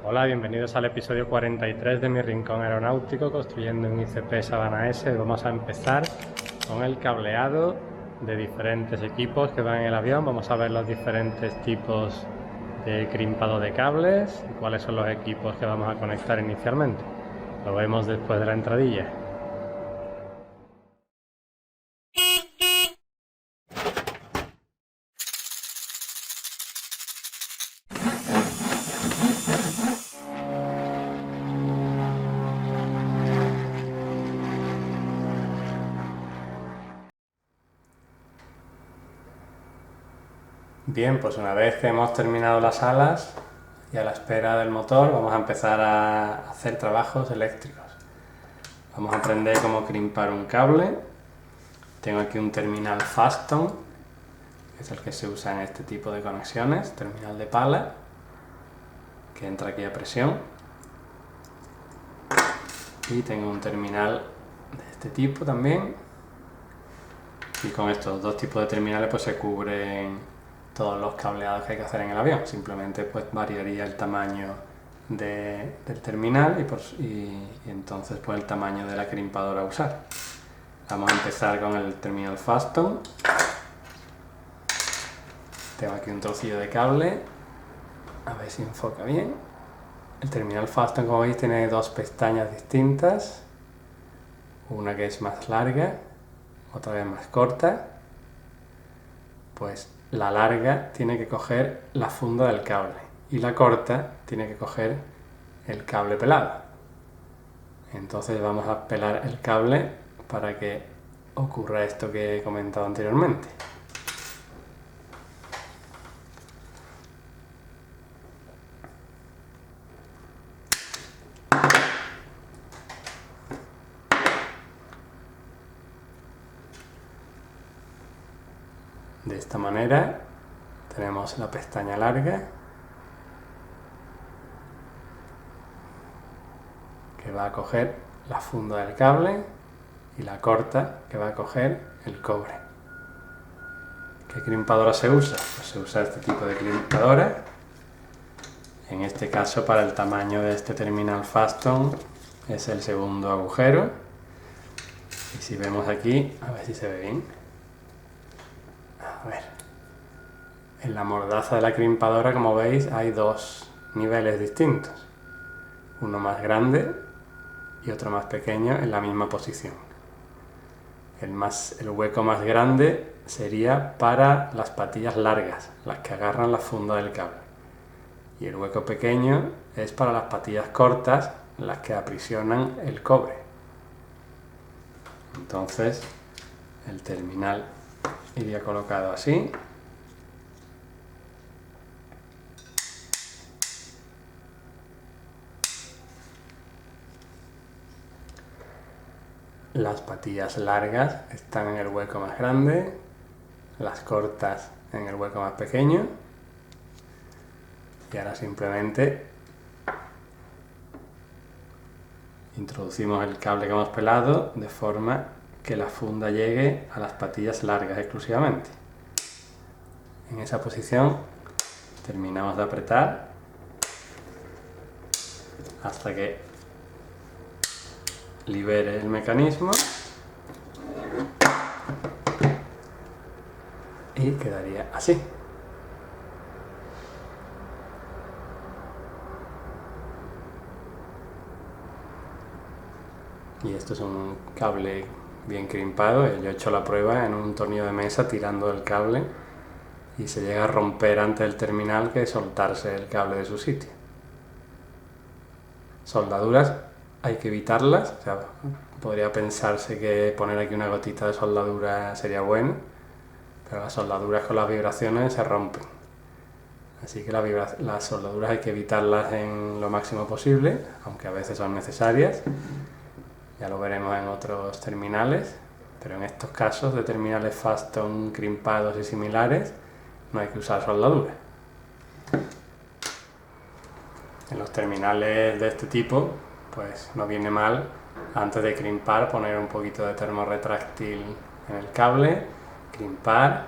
Hola, bienvenidos al episodio 43 de mi rincón aeronáutico construyendo un ICP Sabana S. Vamos a empezar con el cableado de diferentes equipos que van en el avión. Vamos a ver los diferentes tipos de crimpado de cables y cuáles son los equipos que vamos a conectar inicialmente. Lo vemos después de la entradilla. Bien, pues una vez que hemos terminado las alas y a la espera del motor, vamos a empezar a hacer trabajos eléctricos. Vamos a aprender cómo crimpar un cable. Tengo aquí un terminal Faston, que es el que se usa en este tipo de conexiones, terminal de pala, que entra aquí a presión. Y tengo un terminal de este tipo también. Y con estos dos tipos de terminales pues se cubren todos los cableados que hay que hacer en el avión. Simplemente pues variaría el tamaño del terminal y entonces pues el tamaño de la crimpadora a usar. Vamos a empezar con el terminal Faston. Tengo aquí un trocillo de cable, a ver si enfoca bien. El terminal Faston, como veis, tiene dos pestañas distintas, una que es más larga, otra vez más corta. Pues la larga tiene que coger la funda del cable y la corta tiene que coger el cable pelado. Entonces vamos a pelar el cable para que ocurra esto que he comentado anteriormente. De esta manera tenemos la pestaña larga que va a coger la funda del cable y la corta que va a coger el cobre. ¿Qué crimpadora se usa? Pues se usa este tipo de crimpadora. En este caso, para el tamaño de este terminal Faston es el segundo agujero. Y si vemos aquí, a ver si se ve bien. A ver. En la mordaza de la crimpadora, como veis, hay dos niveles distintos. Uno más grande y otro más pequeño en la misma posición. El hueco más grande sería para las patillas largas, las que agarran la funda del cable. Y el hueco pequeño es para las patillas cortas, las que aprisionan el cobre. Entonces, el terminal iría colocado así. Las patillas largas están en el hueco más grande, las cortas en el hueco más pequeño. Y ahora simplemente introducimos el cable que hemos pelado de forma que la funda llegue a las patillas largas exclusivamente. En esa posición terminamos de apretar hasta que libere el mecanismo y quedaría así. Y esto es un cable bien crimpado. Yo he hecho la prueba en un tornillo de mesa tirando el cable y se llega a romper antes del terminal que soltarse el cable de su sitio. Soldaduras hay que evitarlas, o sea, podría pensarse que poner aquí una gotita de soldadura sería bueno, pero las soldaduras con las vibraciones se rompen. Así que las soldaduras hay que evitarlas en lo máximo posible, aunque a veces son necesarias. Ya lo veremos en otros terminales, pero en estos casos de terminales Faston, crimpados y similares, no hay que usar soldadura. En los terminales de este tipo, pues no viene mal, antes de crimpar, poner un poquito de termorretráctil en el cable, crimpar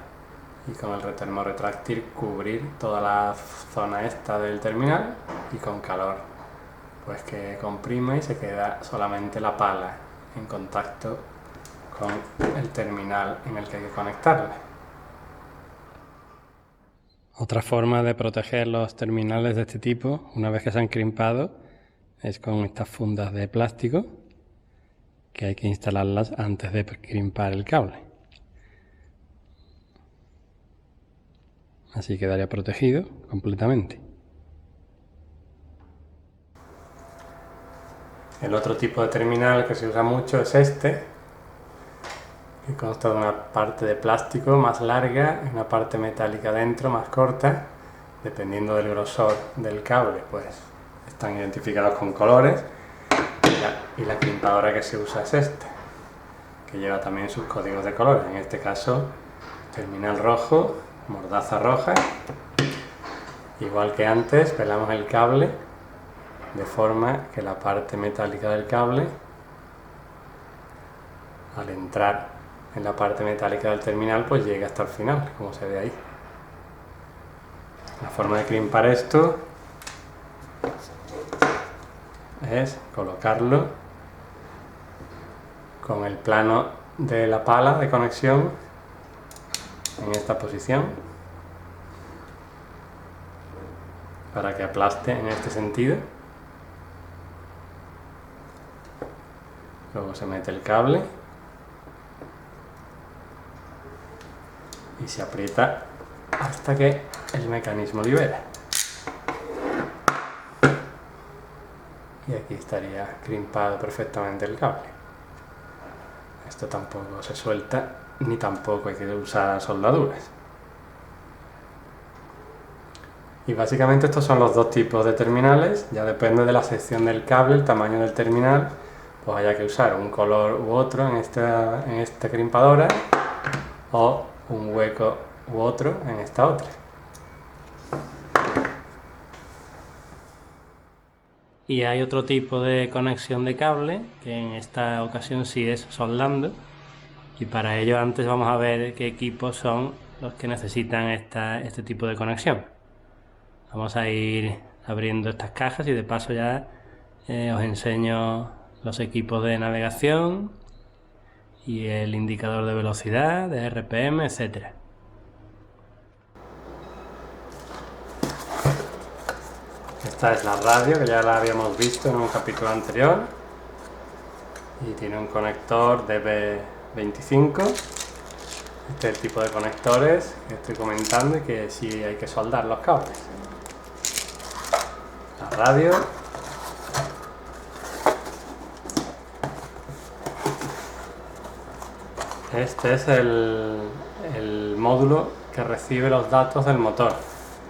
y con el termorretráctil cubrir toda la zona esta del terminal y con calor, pues que comprime y se queda solamente la pala en contacto con el terminal en el que hay que conectarle. Otra forma de proteger los terminales de este tipo, una vez que se han crimpado, es con estas fundas de plástico que hay que instalarlas antes de crimpar el cable. Así quedaría protegido completamente. El otro tipo de terminal que se usa mucho es este, que consta de una parte de plástico más larga y una parte metálica dentro más corta. Dependiendo del grosor del cable, pues están identificados con colores, y la crimpadora que se usa es este, que lleva también sus códigos de colores. En este caso, terminal rojo, mordaza roja. Igual que antes, pelamos el cable de forma que la parte metálica del cable, al entrar en la parte metálica del terminal, pues llegue hasta el final, como se ve ahí. La forma de crimpar esto es colocarlo con el plano de la pala de conexión en esta posición para que aplaste en este sentido. Luego se mete el cable y se aprieta hasta que el mecanismo libera. Y aquí estaría crimpado perfectamente el cable. Esto tampoco se suelta, ni tampoco hay que usar soldaduras. Y básicamente estos son los dos tipos de terminales. Ya depende de la sección del cable, el tamaño del terminal, pues haya que usar un color u otro en esta crimpadora, o un hueco u otro en esta otra. Y hay otro tipo de conexión de cable, que en esta ocasión sí es soldando, y para ello antes vamos a ver qué equipos son los que necesitan este tipo de conexión. Vamos a ir abriendo estas cajas y de paso ya os enseño los equipos de navegación y el indicador de velocidad, de RPM, etc. Esta es la radio, que ya la habíamos visto en un capítulo anterior, y tiene un conector DB25. Este es el tipo de conectores que estoy comentando y que sí hay que soldar los cables. La radio. Este es el módulo que recibe los datos del motor: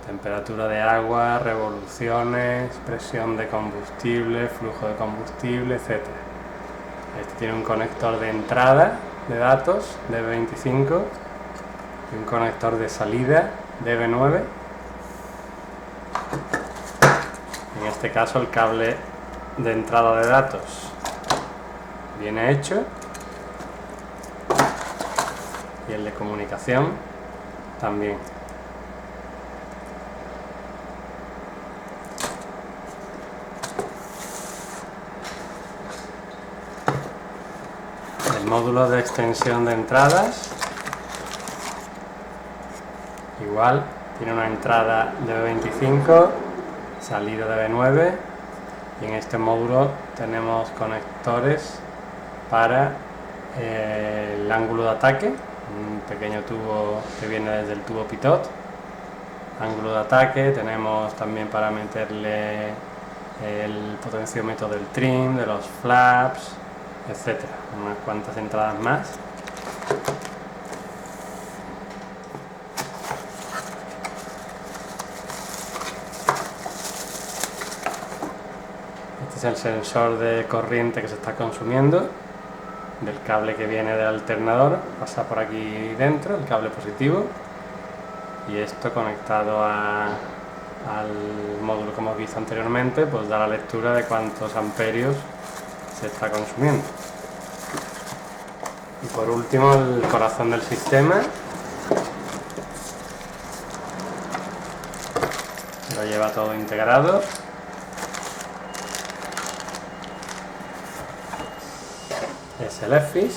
temperatura de agua, revoluciones, presión de combustible, flujo de combustible, etc. Este tiene un conector de entrada de datos DB25 y un conector de salida DB9. En este caso el cable de entrada de datos viene hecho, y el de comunicación también. El módulo de extensión de entradas igual tiene una entrada DB25, salida DB9, y en este módulo tenemos conectores para el ángulo de ataque, un pequeño tubo que viene desde el tubo pitot. Ángulo de ataque, tenemos también para meterle el potenciómetro del trim, de los flaps, etcétera. Unas cuantas entradas más. Este es el sensor de corriente que se está consumiendo del cable que viene del alternador. Pasa por aquí dentro el cable positivo, y esto conectado al módulo que hemos visto anteriormente, pues da la lectura de cuántos amperios se está consumiendo. Y por último, el corazón del sistema, lo lleva todo integrado, es el EFIS.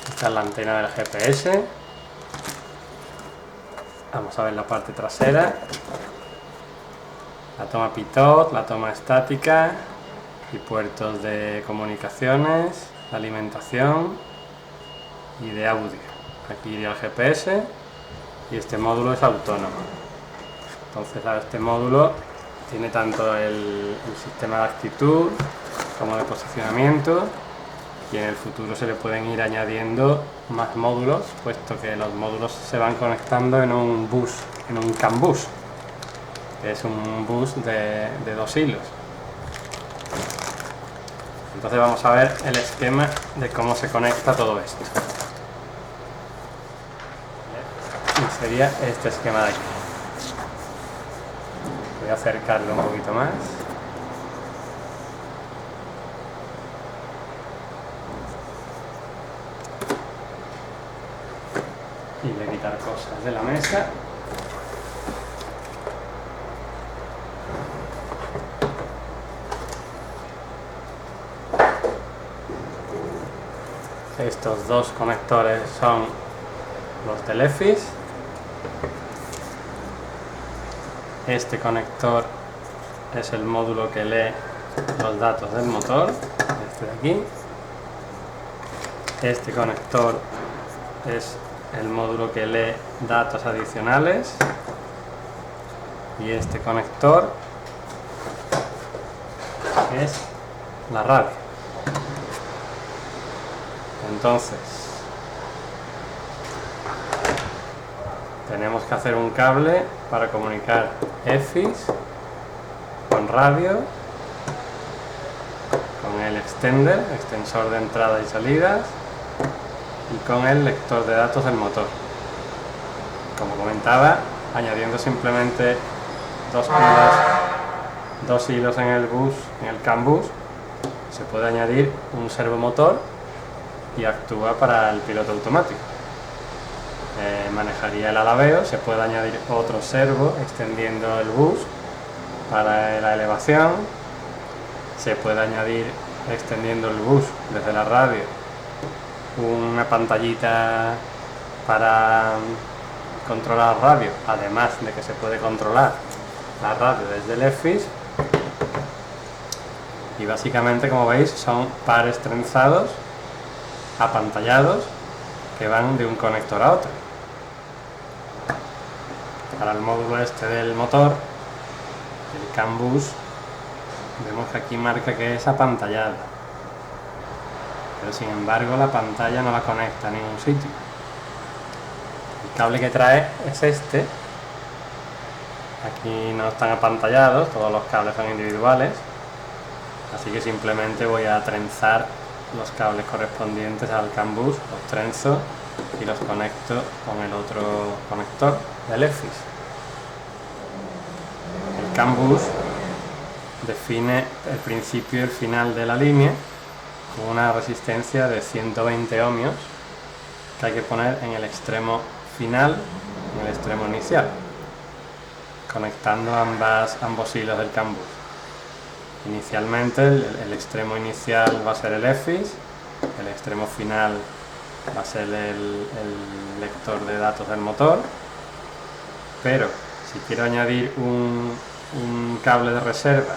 Esta es la antena del GPS. Vamos a ver la parte trasera. La toma pitot, la toma estática y puertos de comunicaciones, de alimentación y de audio. Aquí iría el GPS y este módulo es autónomo. Entonces este módulo tiene tanto el sistema de actitud como de posicionamiento, y en el futuro se le pueden ir añadiendo más módulos, puesto que los módulos se van conectando en un bus, en un CAN bus, que es un bus de 2 hilos. Entonces vamos a ver el esquema de cómo se conecta todo esto. Y sería este esquema de aquí. Voy a acercarlo un poquito más. Y voy a quitar cosas de la mesa. Estos dos conectores son los del EFIS. Este conector es el módulo que lee los datos del motor, este de aquí. Este conector es el módulo que lee datos adicionales, y este conector es la radio. Entonces tenemos que hacer un cable para comunicar EFIS con radio, con el extender, extensor de entrada y salidas, y con el lector de datos del motor. Como comentaba, añadiendo simplemente dos hilos en el bus, en el CAN bus, se puede añadir un servomotor y actúa para el piloto automático. Manejaría el alabeo, se puede añadir otro servo extendiendo el bus para la elevación, se puede añadir extendiendo el bus desde la radio una pantallita para controlar la radio, además de que se puede controlar la radio desde el EFIS. Y básicamente, como veis, son pares trenzados, apantallados, que van de un conector a otro. Para el módulo este del motor, el CAN bus, vemos que aquí marca que es apantallado, pero sin embargo la pantalla no la conecta a ningún sitio. El cable que trae es este. Aquí no están apantallados, todos los cables son individuales, así que simplemente voy a trenzar los cables correspondientes al CAN bus, los trenzo y los conecto con el otro conector del EFIS. El CAN bus define el principio y el final de la línea con una resistencia de 120 ohmios que hay que poner en el extremo final y en el extremo inicial, conectando ambos hilos del CAN bus. Inicialmente el extremo inicial va a ser el EFIS, el extremo final va a ser el lector de datos del motor, pero si quiero añadir un cable de reserva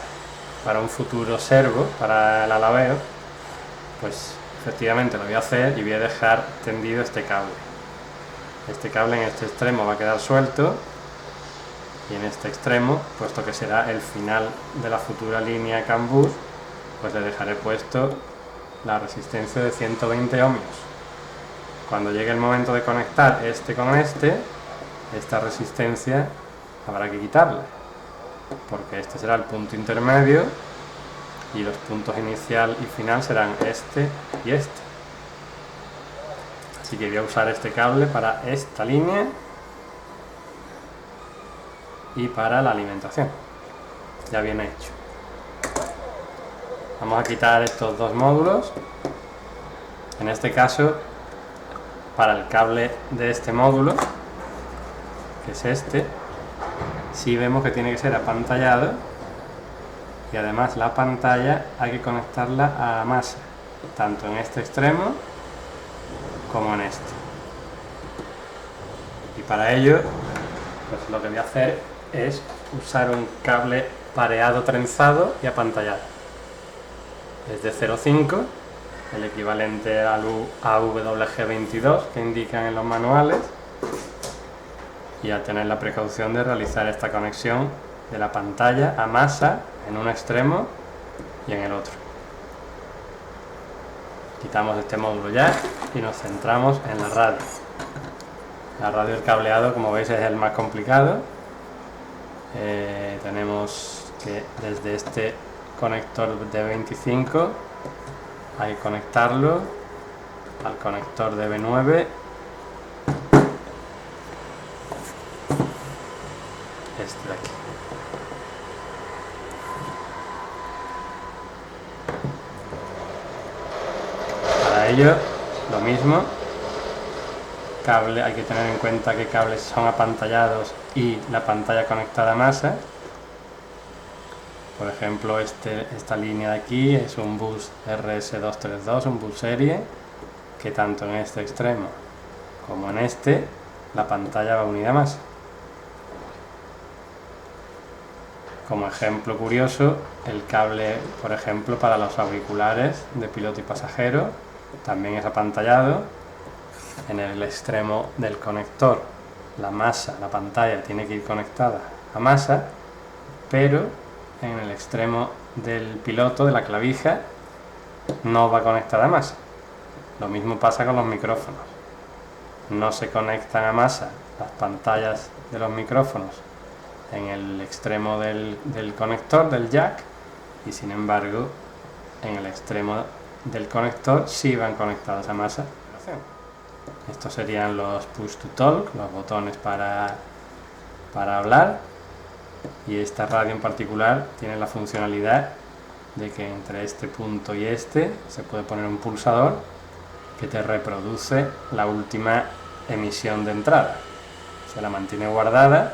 para un futuro servo, para el alabeo, pues efectivamente lo voy a hacer y voy a dejar tendido este cable. Este cable en este extremo va a quedar suelto, y en este extremo, puesto que será el final de la futura línea CAN bus, pues le dejaré puesto la resistencia de 120 ohmios. Cuando llegue el momento de conectar este con esta resistencia habrá que quitarla, porque este será el punto intermedio y los puntos inicial y final serán este y este. Así que voy a usar este cable para esta línea y para la alimentación. Ya viene hecho. Vamos a quitar estos dos módulos. En este caso, para el cable de este módulo, que es este, sí vemos que tiene que ser apantallado, y además la pantalla hay que conectarla a masa, tanto en este extremo como en este. Y para ello, pues lo que voy a hacer es usar un cable pareado trenzado y apantallado. Es de 0,5, el equivalente al AWG22 que indican en los manuales, y a tener la precaución de realizar esta conexión de la pantalla a masa en un extremo y en el otro. Quitamos este módulo ya y nos centramos en la radio. La radio del cableado, como veis, es el más complicado. Tenemos que desde este conector de 25 hay que conectarlo al conector de B9, este de aquí. Para ello, lo mismo, cable, hay que tener en cuenta que cables son apantallados y la pantalla conectada a masa. Por ejemplo, esta línea de aquí es un bus RS232, un bus serie, que tanto en este extremo como en este la pantalla va unida a masa. Como ejemplo curioso, el cable, por ejemplo, para los auriculares de piloto y pasajero también es apantallado. En el extremo del conector, la pantalla tiene que ir conectada a masa, pero en el extremo del piloto, de la clavija, no va conectada a masa. Lo mismo pasa con los micrófonos. No se conectan a masa las pantallas de los micrófonos en el extremo del conector, del jack, y sin embargo en el extremo del conector sí van conectadas a masa. Estos serían los push to talk, los botones para hablar, y esta radio en particular tiene la funcionalidad de que entre este punto y este se puede poner un pulsador que te reproduce la última emisión de entrada. Se la mantiene guardada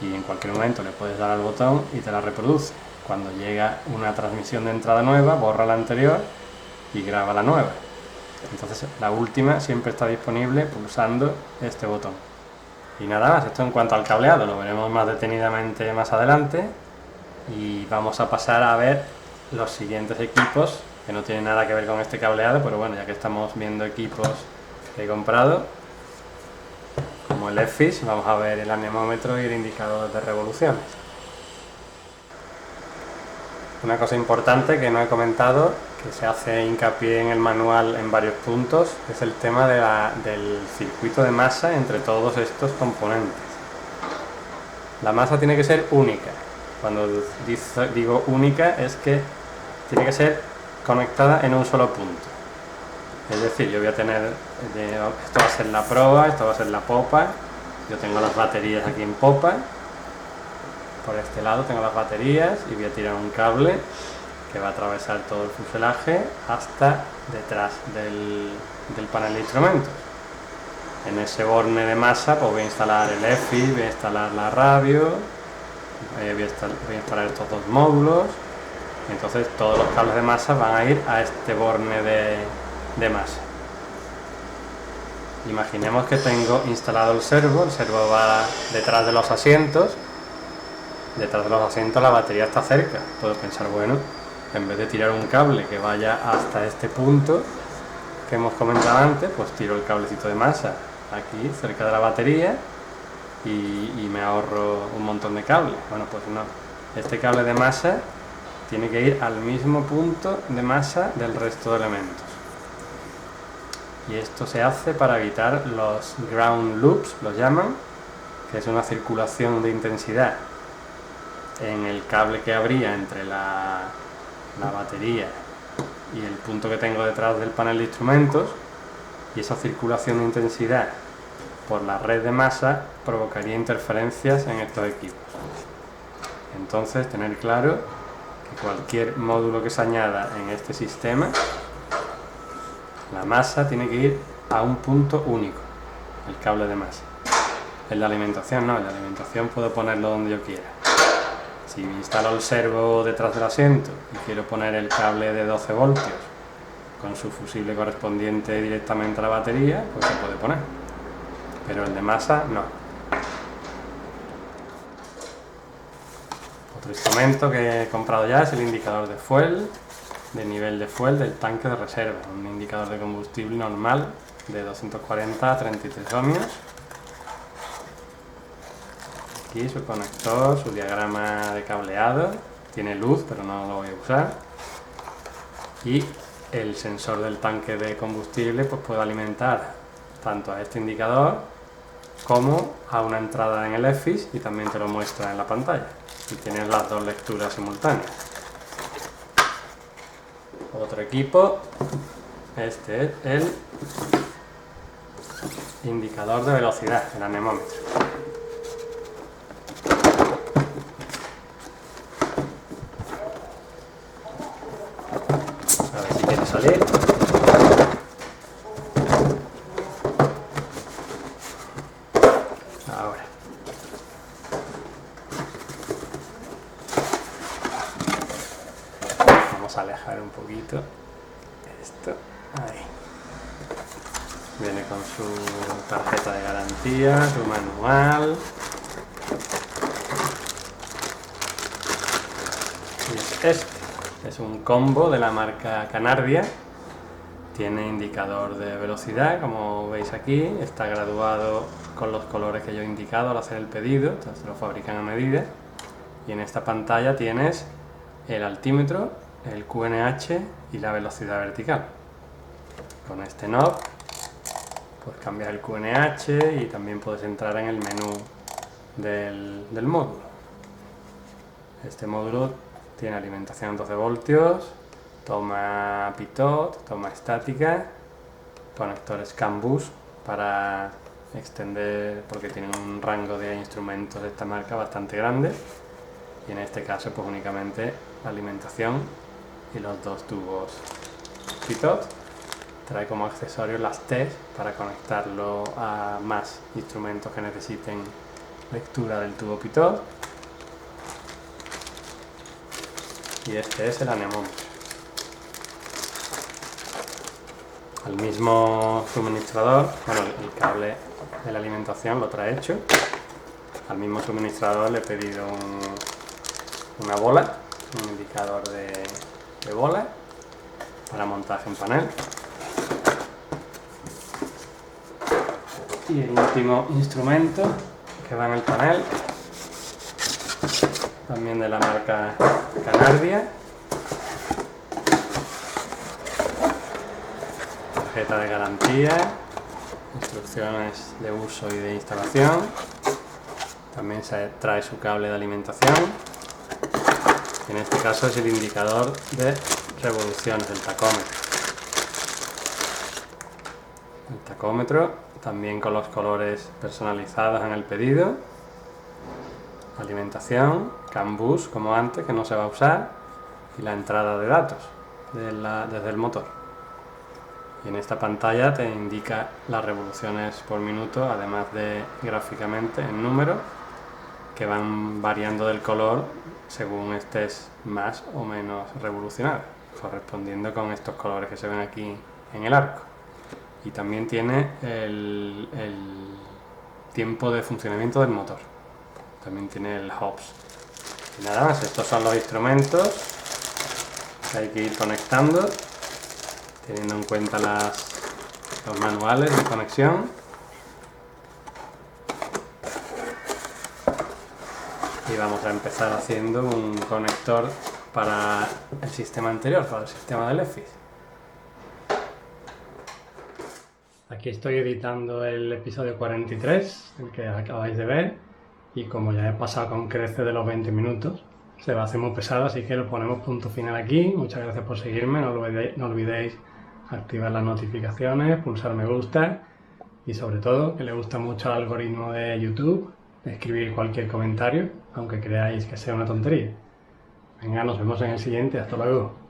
y en cualquier momento le puedes dar al botón y te la reproduce. Cuando llega una transmisión de entrada nueva, borra la anterior y graba la nueva. Entonces la última siempre está disponible pulsando este botón. Y nada más, esto en cuanto al cableado, lo veremos más detenidamente más adelante, y vamos a pasar a ver los siguientes equipos que no tienen nada que ver con este cableado, pero bueno, ya que estamos viendo equipos que he comprado, como el EFIS, vamos a ver el anemómetro y el indicador de revoluciones. Una cosa importante que no he comentado, que se hace hincapié en el manual en varios puntos, es el tema del circuito de masa entre todos estos componentes. La masa tiene que ser única. Cuando digo única es que tiene que ser conectada en un solo punto. Es decir, yo voy a tener, esto va a ser la proa, esto va a ser la popa, yo tengo las baterías aquí en popa, por este lado tengo las baterías y voy a tirar un cable que va a atravesar todo el fuselaje hasta detrás del panel de instrumentos. En ese borne de masa pues voy a instalar el EFI, voy a instalar la radio, voy a instalar estos dos módulos, y entonces todos los cables de masa van a ir a este borne de masa. Imaginemos que tengo instalado el servo va detrás de los asientos. Detrás de los asientos la batería está cerca. Puedo pensar, bueno, en vez de tirar un cable que vaya hasta este punto que hemos comentado antes, pues tiro el cablecito de masa aquí cerca de la batería y me ahorro un montón de cables. Bueno, pues no, este cable de masa tiene que ir al mismo punto de masa del resto de elementos, y esto se hace para evitar los ground loops, los llaman, que es una circulación de intensidad en el cable que habría entre la batería y el punto que tengo detrás del panel de instrumentos, y esa circulación de intensidad por la red de masa provocaría interferencias en estos equipos. Entonces, tener claro que cualquier módulo que se añada en este sistema, la masa tiene que ir a un punto único, el cable de masa. El de alimentación no, el de alimentación puedo ponerlo donde yo quiera. Si instalo el servo detrás del asiento y quiero poner el cable de 12 voltios con su fusible correspondiente directamente a la batería, pues se puede poner, pero el de masa no. Otro instrumento que he comprado ya es el indicador de fuel, de nivel de fuel del tanque de reserva, un indicador de combustible normal de 240 a 33 ohmios. Aquí su conector, su diagrama de cableado, tiene luz pero no lo voy a usar, y el sensor del tanque de combustible pues puede alimentar tanto a este indicador como a una entrada en el EFIS, y también te lo muestra en la pantalla y tienes las dos lecturas simultáneas. Otro equipo, este es el indicador de velocidad, el anemómetro. A ver si quiere salir. Ahora. Vamos a alejar un poquito esto. Ahí. Viene con su tarjeta de garantía, su manual. Y es este. Es un combo de la marca Canardia. Tiene indicador de velocidad, como veis aquí. Está graduado con los colores que yo he indicado al hacer el pedido. Entonces lo fabrican a medida. Y en esta pantalla tienes el altímetro, el QNH y la velocidad vertical. Con este knob pues cambias el QNH y también puedes entrar en el menú del módulo. Este módulo tiene alimentación 12 voltios, toma pitot, toma estática, conectores CAN bus para extender, porque tienen un rango de instrumentos de esta marca bastante grande, y en este caso pues únicamente la alimentación y los dos tubos pitot. Trae como accesorios las T's para conectarlo a más instrumentos que necesiten lectura del tubo pitot. Y este es el anemómetro. Al mismo suministrador, bueno, el cable de la alimentación lo trae hecho. Al mismo suministrador le he pedido una bola, un indicador de bola para montaje en panel. Y el último instrumento que va en el panel, también de la marca Canardia. Tarjeta de garantía, instrucciones de uso y de instalación. También se trae su cable de alimentación. En este caso es el indicador de revoluciones del tacómetro. El tacómetro también con los colores personalizados en el pedido. Alimentación, CAN bus como antes, que no se va a usar, y la entrada de datos desde el motor. Y en esta pantalla te indica las revoluciones por minuto, además de gráficamente en números, que van variando del color según estés más o menos revolucionado, correspondiendo con estos colores que se ven aquí en el arco. Y también tiene el tiempo de funcionamiento del motor. También tiene el hops. Y nada más, estos son los instrumentos que hay que ir conectando, teniendo en cuenta los manuales de conexión. Y vamos a empezar haciendo un conector para el sistema anterior, para el sistema del EFIS. Aquí estoy editando el episodio 43, el que acabáis de ver, y como ya he pasado con creces de los 20 minutos, se va a hacer muy pesado, así que lo ponemos punto final aquí. Muchas gracias por seguirme, no olvidéis activar las notificaciones, pulsar me gusta, y sobre todo, que le gusta mucho el algoritmo de YouTube, escribir cualquier comentario, aunque creáis que sea una tontería. Venga, nos vemos en el siguiente, hasta luego.